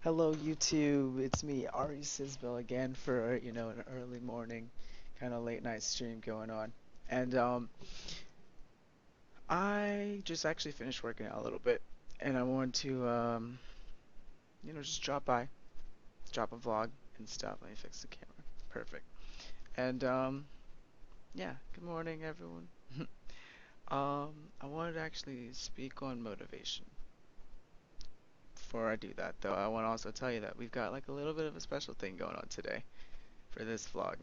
Hello YouTube, it's me, cisbell again for, an early morning, kind of late night stream going on. And I just actually finished working out a little bit and I wanted to just drop by, drop a vlog and stuff. Let me fix the camera. Perfect. And yeah, good morning everyone. I wanted to actually speak on motivation. Before I do that though, I want to also tell you that we've got like a little bit of a special thing going on today for this vlog.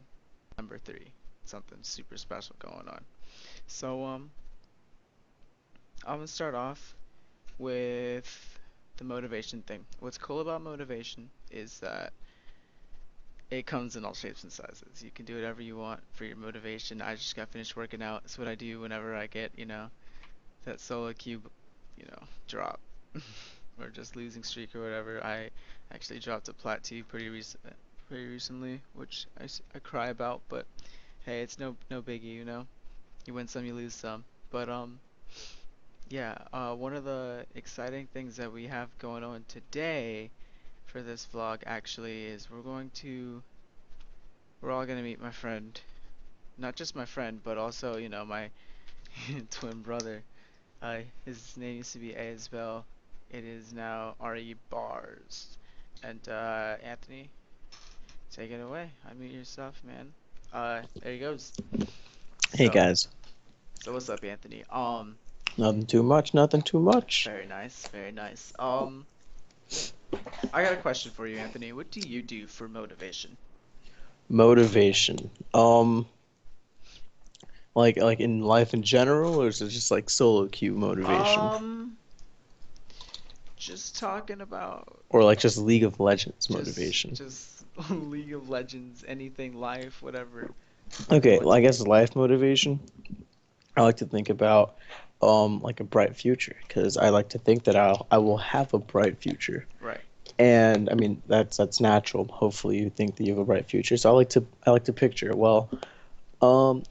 Number three. Something super special going on. So I'm gonna start off with the motivation thing. What's cool about motivation is that it comes in all shapes and sizes. You can do whatever you want for your motivation. I just got finished working out. It's what I do whenever I get, that solo cube, drop. Or just losing streak or whatever. I actually dropped a plat 2 pretty recently, which I cry about, but hey, it's no biggie, you know. You win some, you lose some. But yeah, one of the exciting things that we have going on today for this vlog actually is we're all gonna meet my friend. Not just my friend, but also, my twin brother. His name used to be aisbell. It is now RE Bars. And Anthony, take it away. Unmute yourself, man. There he goes. Hey So, guys, so what's up, Anthony? nothing too much, nothing too much. Very nice, very nice. I got a question for you, Anthony. What do you do for motivation? Motivation. Like in life in general, or is it just like solo queue motivation? Um, just talking about Or like just League of Legends just motivation? just League of Legends, anything, life, whatever. Okay, What well, do I you? guess life motivation. I like to think about like a bright future because I like to think that I will have a bright future. Right. And I mean that's natural. Hopefully you think that you have a bright future. So I like to picture, well, Um,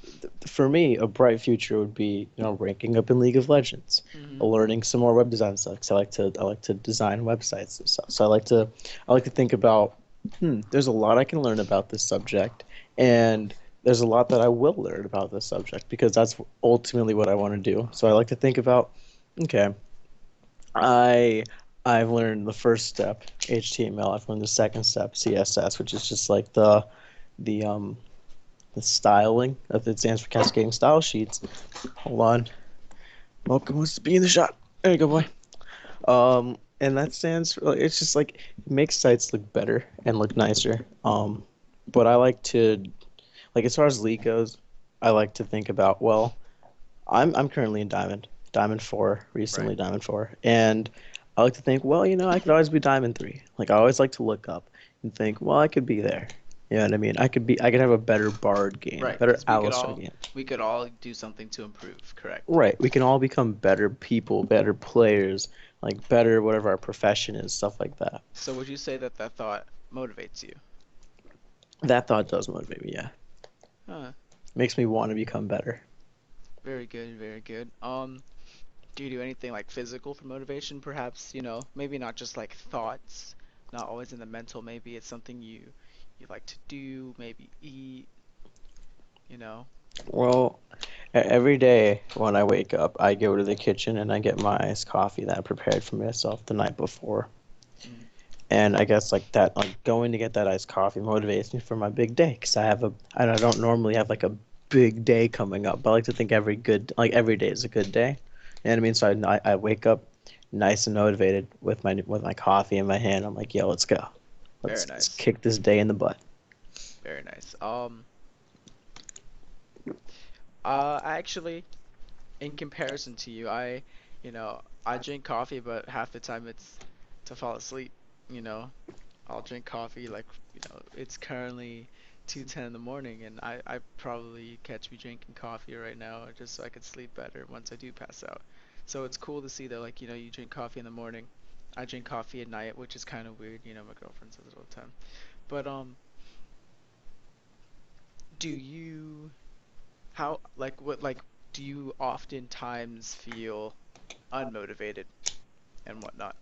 for me, a bright future would be, ranking up in League of Legends, Mhm. learning some more web design stuff. 'Cause I like to design websites and stuff. So I like to think about, there's a lot I can learn about this subject, and there's a lot that I will learn about this subject because that's ultimately what I want to do. So I like to think about, okay, I I've learned the first step, HTML. I've learned the second step, CSS, which is just like the the styling. It stands for cascading style sheets. Hold on. Welcome wants to be in the shot. There you go, boy. And that stands for, it's just like it makes sites look better and look nicer. But I like to, like, as far as league goes, I like to think about, well, I'm currently in Diamond 4, Right. recently Diamond 4, and I like to think, well, I could always be Diamond 3. Like, I always like to look up and think, well, I could be there. You know what I mean? I could have a better Bard game, Right. better Because Alistar game. we could all do something to improve. Correct. Right. We can all become better people, better players, like better whatever our profession is, stuff like that. So would you say that that thought motivates you? That thought does motivate me, yeah. Huh. Makes me want to become better. Very good. Very good. Do you do anything like physical for motivation? Perhaps, maybe not just like thoughts, not always in the mental. Maybe it's something you like to do. Maybe eat. You know. Well, every day when I wake up, I go to the kitchen and I get my iced coffee that I prepared for myself the night before. Mm. And I guess like that, like going to get that iced coffee motivates me for my big day because I don't normally have like a big day coming up, but I like to think every day is a good day. You know what I mean? So I wake up nice and motivated with my coffee in my hand. I'm like, yo, let's go. Very Let's nice. kick this day in the butt. Very nice. Actually, in comparison to you, I drink coffee, but half the time it's to fall asleep. You know, I'll drink coffee like, it's currently 2:10 in the morning, and I probably catch me drinking coffee right now just so I could sleep better once I do pass out. So it's cool to see that, like, you drink coffee in the morning. I drink coffee at night, which is kind of weird. My girlfriend says it all the time. But do you how like what like do you oftentimes feel unmotivated and whatnot?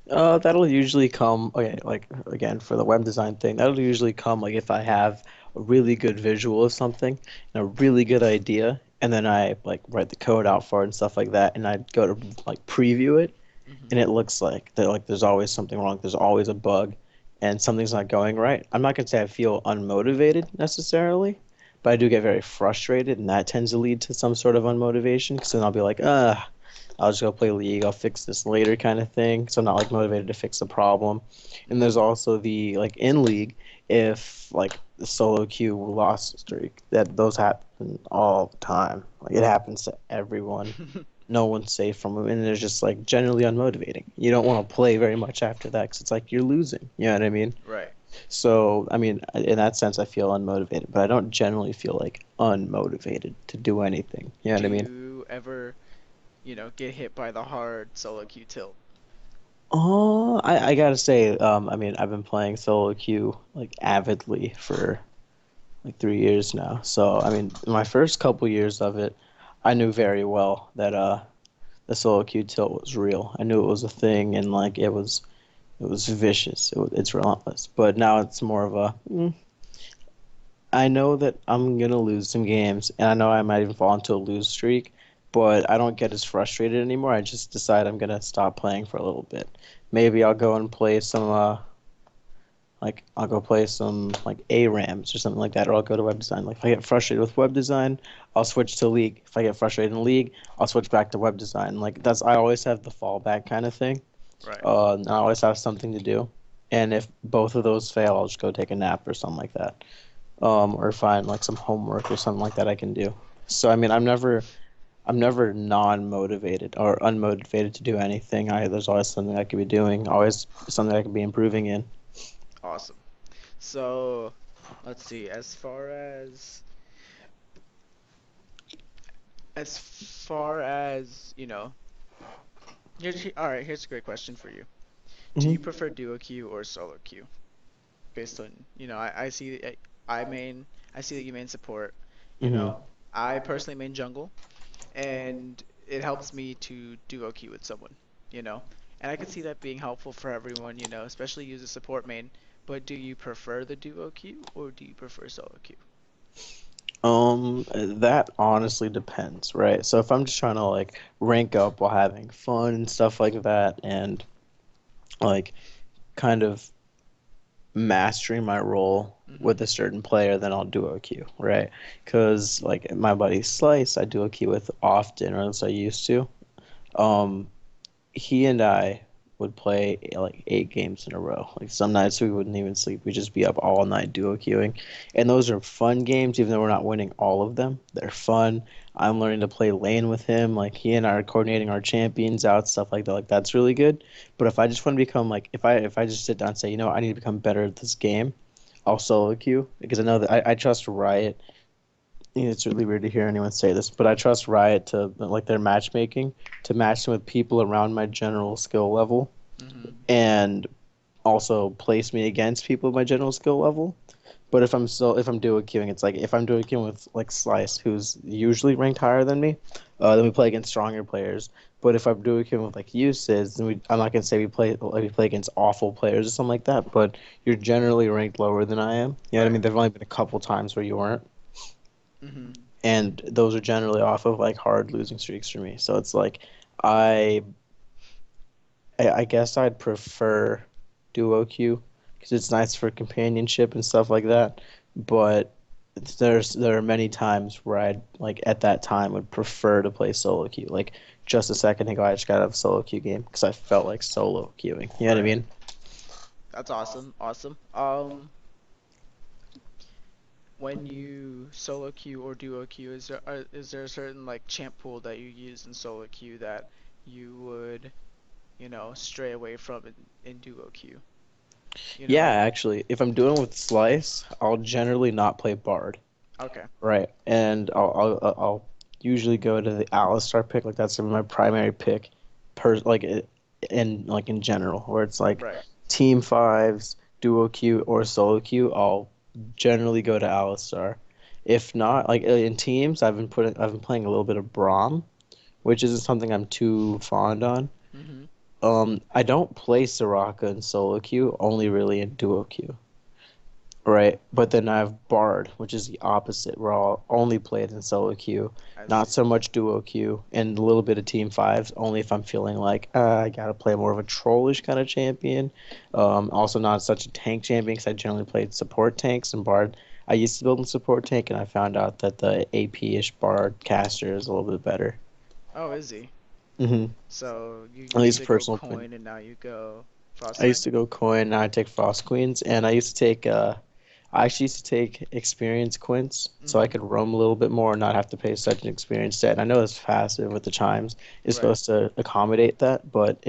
That'll usually come, okay, like again for the web design thing, that'll usually come like if I have a really good visual of something and a really good idea, and then I like write the code out for it and stuff like that, and I go to like preview it, Hmm. and it looks like that like there's always something wrong, there's always a bug, and something's not going right. I'm not gonna say I feel unmotivated necessarily, but I do get very frustrated, and that tends to lead to some sort of unmotivation because then I'll be like, I'll just go play League. I'll fix this later kind of thing. So I'm not like motivated to fix the problem. And there's Hmm. also the like in League, if like the solo queue lost streak, that those happen all the time. Like it happens to everyone. No one's safe from them, and it's just like generally unmotivating. You don't want to play very much after that because it's like you're losing. You know what I mean? Right. So I mean, in that sense, I feel unmotivated, but I don't generally feel like unmotivated to do anything. You know Do what I mean? you ever, get hit by the hard solo queue tilt? Oh, I gotta say, I mean, I've been playing solo queue like avidly for like 3 years now. So, I mean, my first couple years of it, I knew very well that the solo queue tilt was real. I knew it was a thing, and like it was vicious. It's relentless. But now it's more of a, I know that I'm gonna lose some games, and I know I might even fall into a lose streak, but I don't get as frustrated anymore. I just decide I'm gonna stop playing for a little bit. Maybe I'll go and play some like I'll go play some like ARAMs or something like that, or I'll go to web design. Like if I get frustrated with web design, I'll switch to League. If I get frustrated in League, I'll switch back to web design. Like that's I always have the fallback kind of thing. Right. And I always have something to do. And if both of those fail, I'll just go take a nap or something like that. Or find like some homework or something like that I can do. So I mean, I'm never non-motivated or unmotivated to do anything. There's always something I could be doing, always something I could be improving in. Awesome. So, let's see. As far as all right. Here's a great question for you. Do you Hmm. prefer duo queue or solo queue? Based on, I see I main I see that you main support. You Hmm. know, I personally main jungle, and it helps me to duo queue with someone. You know, and I could see that being helpful for everyone. Especially use a support main. But do you prefer the duo queue or do you prefer solo queue? That honestly depends, right? So if I'm just trying to like rank up while having fun and stuff like that, and like kind of mastering my role Mhm. with a certain player, then I'll duo queue, right? Because like my buddy Slice, I duo queue with often, or at least I used to. Um, he and I would play like 8 games in a row. Like some nights we wouldn't even sleep. We'd just be up all night duo queuing. And those are fun games, even though we're not winning all of them. They're fun. I'm learning to play lane with him. Like he and I are coordinating our champions out, stuff like that. Like that's really good. But if I just want to become like if I just sit down and say, I need to become better at this game, I'll solo queue because I know that I trust Riot. It's really weird to hear anyone say this, but I trust Riot to like their matchmaking to match them with people around my general skill level Mhm. and also place me against people of my general skill level. But if I'm duo queuing, it's like if I'm duo queuing with like Slice, who's usually ranked higher than me, then we play against stronger players. But if I'm duo queuing with like you, Sis, then I'm not gonna say we play against awful players or something like that. But you're generally ranked lower than I am. You know what I Right. mean? There've only been a couple times where you weren't, Mhm. and those are generally off of like hard losing streaks for me. So it's like I I guess I'd prefer duo queue because it's nice for companionship and stuff like that. But there are many times where I'd like at that time would prefer to play solo queue. Like just a second ago, I just got out of a solo queue game because I felt like solo queuing. You know what I Right. mean? That's awesome. Awesome. When you solo queue or duo queue, is there a certain like champ pool that you use in solo queue that you would, stray away from in duo queue? Yeah, actually, if I'm doing with Slice, I'll generally not play Bard. Okay. Right, and I'll usually go to the Alistar pick, like that's my primary pick, in general, where it's like Right. team fives, duo queue or solo queue. I'll generally go to Alistar. If not, like in teams, I've been playing a little bit of Braum, which isn't something I'm too fond on. Mhm. I don't play Soraka in solo queue, only really in duo queue. Right, but then I have Bard, which is the opposite, where I'll only play it in solo queue, I not see. so much duo queue, and a little bit of team fives, only if I'm feeling like I gotta play more of a trollish kind of champion. Also not such a tank champion because I generally played support tanks and Bard. I used to build in support tank, and I found out that the AP-ish Bard caster is a little bit better. Oh, is he? Hmm. So you At used least to go personal opinion. coin and now you go I used Frostwing? to go coin, now I take Frost Queens, and I actually used to take experience quints so I Mm-hmm. could roam a little bit more and not have to pay such an experience set. And I know it's passive with the chimes is Right. supposed to accommodate that, but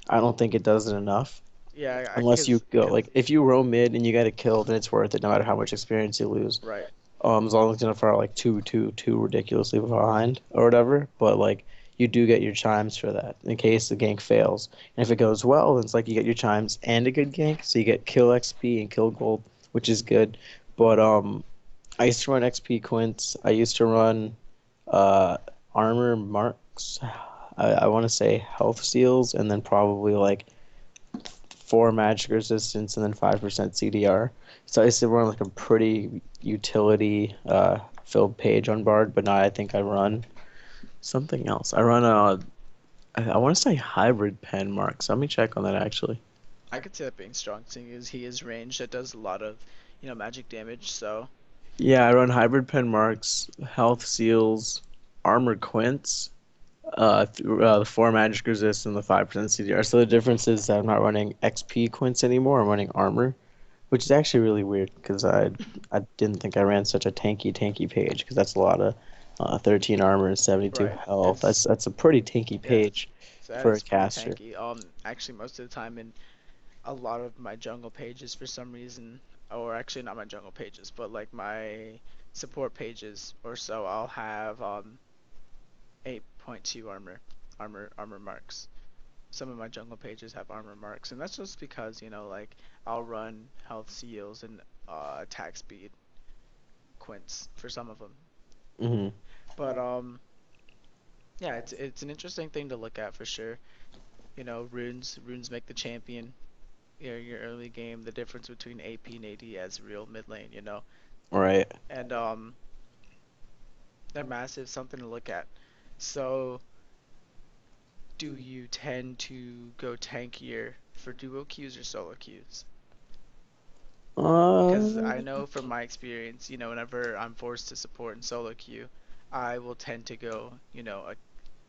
I don't think it does it enough. Yeah, Unless you go cause like if you roam mid and you get a kill, then it's worth it no matter how much experience you lose. right. As long as you're not far like two ridiculously behind or whatever. But like you do get your chimes for that in case the gank fails. And if it goes well, then it's like you get your chimes and a good gank, so you get kill XP and kill gold, which is good. But I used to run XP Quints. I used to run uh armor marks. I want to say health steals and then probably like four magic resistance and then 5% CDR. So I used to run like a pretty utility filled page on Bard, but now I think I run something else. I run a I want to say hybrid pen marks. Let me check on that actually. I could see that being strong, seeing as he is ranged that does a lot of, magic damage. So Yeah, I run hybrid pen marks, health seals, armor quints, the four magic resist and the 5% CDR. So the difference is that I'm not running XP quints anymore. I'm running armor, which is actually really weird because I didn't think I ran such a tanky page because that's a lot of 13 armor and 72 right, health. it's That's a pretty tanky yeah, page so that for a is pretty caster. tanky. Actually, most of the time in a lot of my jungle pages, for some reason, or actually not my jungle pages, but like my support pages or so, I'll have 8.2 armor marks. Some of my jungle pages have armor marks, and that's just because like I'll run health seals and attack speed quints for some of them. Hmm. But yeah, it's an interesting thing to look at for sure. Runes make the champion. Your early game, the difference between AP and AD as real mid lane. Right. And they're massive, something to look at. So, do you tend to go tankier for duo queues or solo queues? Because Uh, I know from my experience, whenever I'm forced to support in solo queue, I will tend to go,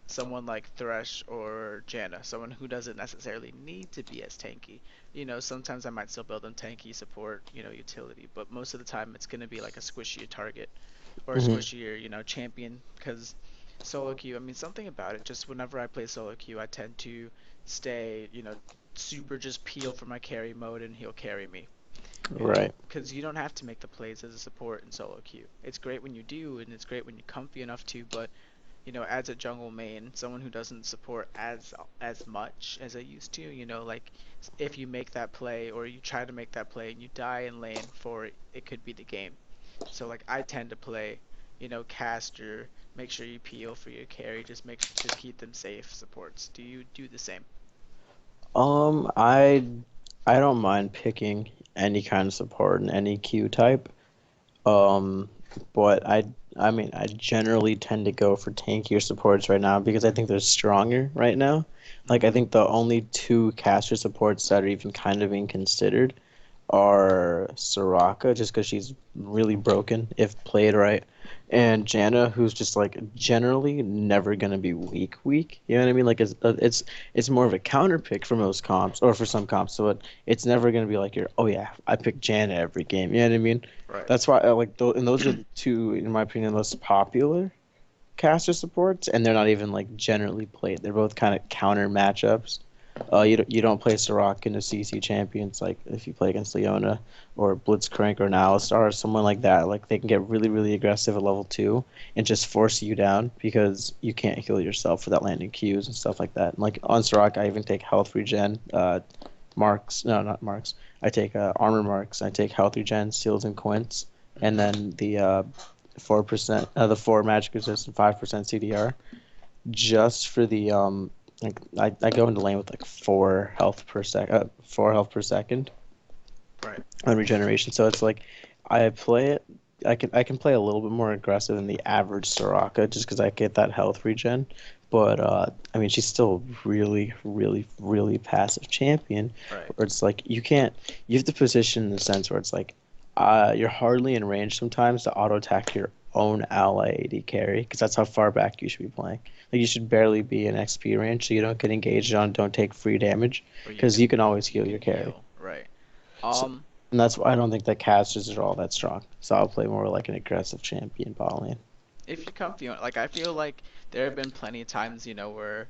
someone like Thresh or Janna, someone who doesn't necessarily need to be as tanky. Sometimes I might still build them tanky support, utility, but most of the time it's going to be like a squishier target or a hmm. squishier, champion because solo queue, I mean, something about it, just whenever I play solo queue, I tend to stay, super just peel for my carry mode and he'll carry me. Right. Because you don't have to make the plays as a support in solo queue. It's great when you do, and it's great when you're comfy enough to, but as a jungle main, someone who doesn't support as much as I used to, like if you make that play or you try to make that play and you die in lane for it, it could be the game. So like I tend to play, caster, make sure you peel for your carry, just keep them safe supports. Do you do the same? Um, I I don't mind picking any kind of support in any queue type. Um, but I mean I generally tend to go for tankier supports right now because I think they're stronger right now. Like I Mm-hmm. think the only two caster supports that are even kind of being considered are Soraka, just because she's really broken if played right, and Janna, who's just like generally never gonna be weak. You know what I mean? Like it's more of a counter pick for most comps or for some comps, so it's never gonna be like your oh yeah I pick Janna every game. You know what I mean? Right. That's why I like those, and those are the two in my opinion most popular caster supports, and they're not even like generally played. They're both kind of counter matchups. Mm-hmm. You don't play Soraka in a CC champions like if you play against Leona or Blitzcrank or an Alistar or someone like that. Like they can get really aggressive at level two and just force you down because you can't heal yourself without landing Qs and stuff like that. And like on Soraka, I even take health regen, marks. No, not marks. I take armor marks. I take health regen, seals and quints, and Mm-hmm. then the 4%, the four magic resist and 5% CDR just for the Like I go into lane with like 4 health per second Right. on regeneration. So it's like I play it. I can play a little bit more aggressive than the average Soraka just because I get that health regen. But I mean, she's still really, really, really passive champion. Right. Where it's like you can't. You have to position in the sense where it's like you're hardly in range sometimes to auto attack your own ally AD carry because that's how far back you should be playing. Like you should barely be in XP range so you don't get engaged on, don't take free damage Or because you can always heal your carry. heal. Right. So, Um, and that's why I don't think that casters are all that strong. So I'll play more like an aggressive champion bot lane. if you're comfy on, like I feel like there have been plenty of times, where,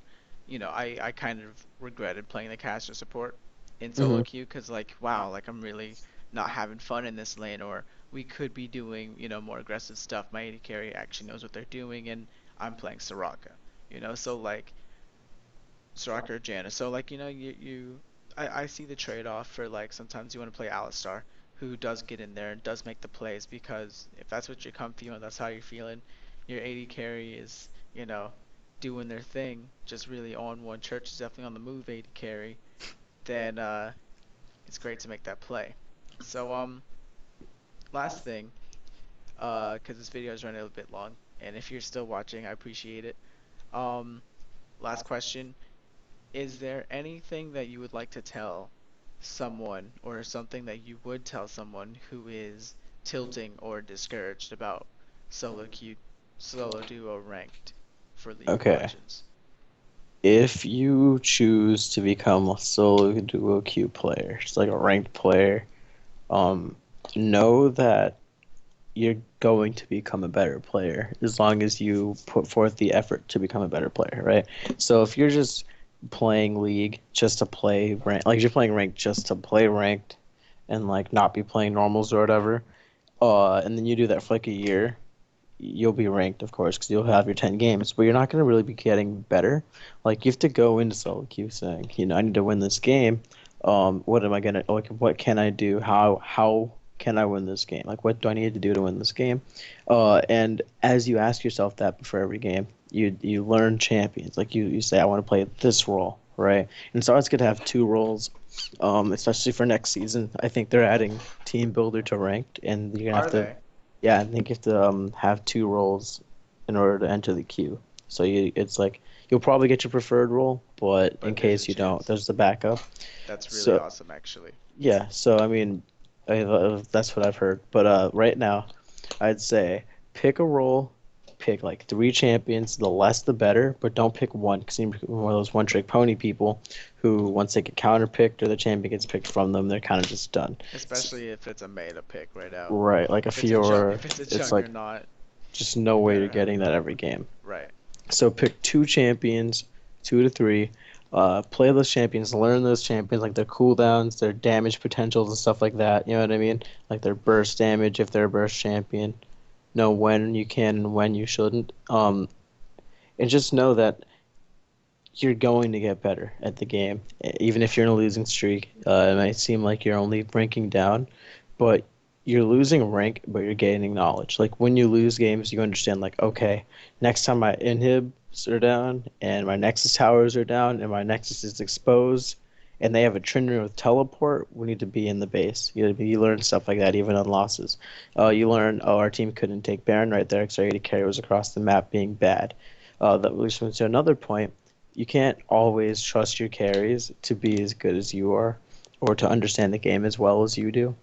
I kind of regretted playing the caster support in Hmm. solo queue because like wow, like I'm really not having fun in this lane, or we could be doing, more aggressive stuff. My AD carry actually knows what they're doing, and I'm playing Soraka, so like Soraka or Janna. So like I see the trade-off for like sometimes you want to play Alistar, who does get in there and does make the plays because if that's what you're comfy on, that's how you're feeling. Your AD carry is doing their thing, just really on one. Church is definitely on the move. AD carry, then it's great to make that play. So last thing, because this video is running a little bit long, and if you're still watching, I appreciate it. Um, last question. Is there anything that you would like to tell someone or something that you would tell someone who is tilting or discouraged about solo queue, solo duo ranked for League of Okay. Legends? If you choose to become a solo duo queue player, just like a ranked player, um, know that you're going to become a better player as long as you put forth the effort to become a better player, right? So if you're just playing League just to play rank, like you're playing ranked just to play ranked and like not be playing normals or whatever, and then you do that for like a year, you'll be ranked, of course, because you'll have your 10 games, but you're not going to really be getting better. Like, you have to go into solo queue saying, I need to win this game. What am I going to, like, what can I do? How can I win this game? Like, what do I need to do to win this game? And as you ask yourself that before every game, you learn champions. Like, you say, I want to play this role, right? And so it's good to have two roles, especially for next season. I think they're adding team builder to ranked, and you're gonna have Are to they? yeah, I think you have to have two roles in order to enter the queue. So it's like you'll probably get your preferred role, but in But there's a case you don't, chance. there's the backup. That's really So awesome, actually. yeah, so I mean, that's what I've heard. But right now, I'd say pick a role, pick like 3 champions. The less the better, but don't pick one because you're one of those one-trick pony people who once they get counterpicked or the champion gets picked from them, they're kind of just done. Especially if it's a meta pick right out. Right, like a If it's a junk, Fiora, if it's a it's like juggernaut, just no you way you're better have getting that every game. right. So pick 2 champions, 2 to 3. Play those champions, learn those champions, like their cooldowns, their damage potentials, and stuff like that. You know what I mean? Like their burst damage if they're a burst champion. Know when you can and when you shouldn't. And just know that you're going to get better at the game, even if you're in a losing streak. It might seem like you're only ranking down, but you're losing rank, but you're gaining knowledge. Like when you lose games, you understand, like, okay, next time my inhibs are down, and my Nexus towers are down, and my Nexus is exposed, and they have a Trinity with teleport, we need to be in the base. You learn stuff like that even on losses. You learn, oh, our team couldn't take Baron right there because our AD carry was across the map being bad. That leads me to another point. You can't always trust your carries to be as good as you are or to understand the game as well as you do.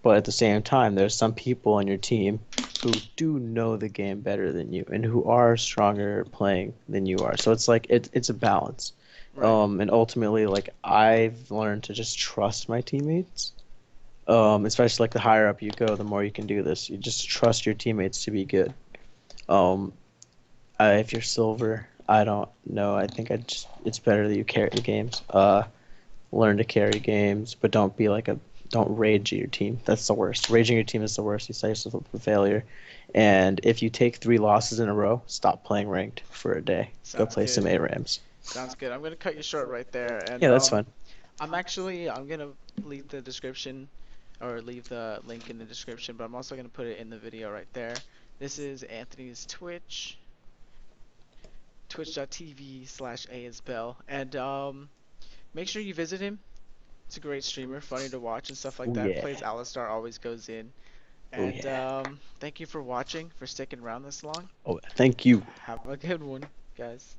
But at the same time, there's some people on your team who do know the game better than you and who are stronger playing than you are. So it's like it's a balance. Right. And ultimately, like I've learned to just trust my teammates. Especially like the higher up you go, the more you can do this. You just trust your teammates to be good. Um, if you're silver, I don't know. I think it's better that you carry the games. Learn to carry games, but don't rage at your team. That's the worst. Raging your team is the worst. You set yourself up for failure. And if you take 3 losses in a row, stop playing ranked for a day. Go Sounds play some good. ARAMs. Sounds good. I'm gonna cut you short right there, and Yeah, that's fine. I'm gonna leave the description or leave the link in the description, but I'm also gonna put it in the video right there. This is Anthony's twitch.tv/aisbell, and make sure you visit him. It's a great streamer, funny to watch and stuff like Oh that. yeah. Plays Alistar, always goes in. Oh And yeah. thank you for watching, for sticking around this long. Oh, thank you. Have a good one, guys.